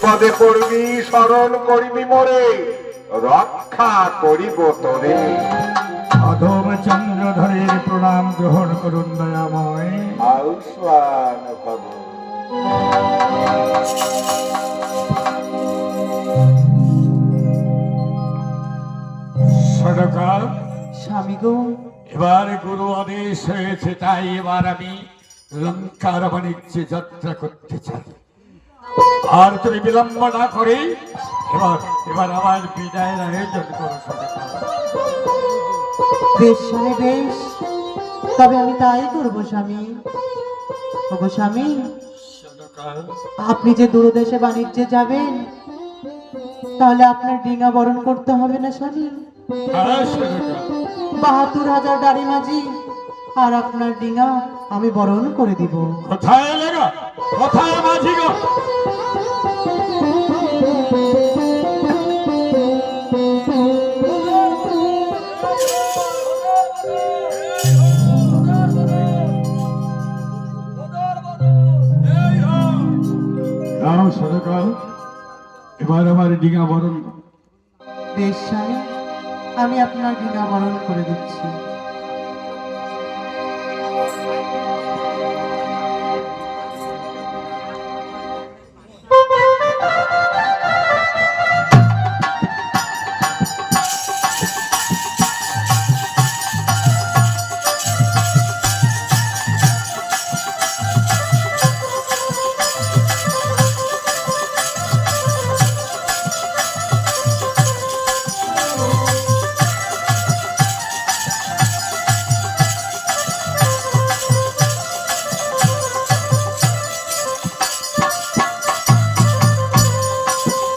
বিপদে পড়বি স্মরণ করিবি মোরে, রক্ষা করিব তোরে। অধম চন্দ্রধরের প্রণাম গ্রহণ করুন দয়াময়। আয়ুষ্মান ভব। সরকার স্বামী গো, এবার গুরু আদেশ হয়েছে, তাই এবার আমি লঙ্কার বাণিজ্যে যাত্রা করতে চাই। আর তুমি বিলম্ব না করে এবার এবার আমার বিদায়ের আয়োজন করো সরকার। বেশ স্বামী বেশ, তবে আমি তাই করবো স্বামী। ওগো স্বামী, সরকার আপনি যে দূরদেশে বাণিজ্যে যাবেন, তাহলে আপনার ডিঙা বরণ করতে হবে না স্বামী? হ্যাঁ সরকার, ৭২,০০০ দাড়ি মাঝি আর আপনার ডিঙা আমি বরণ করে দিব। কোথায় এলে গো? কোথায় মাঝি গো? নাও সরকার, এবার আমার ডিঙা বরণ। বেশ স্বামী, আমি আপনার ডিঙা বরণ করে দিচ্ছি।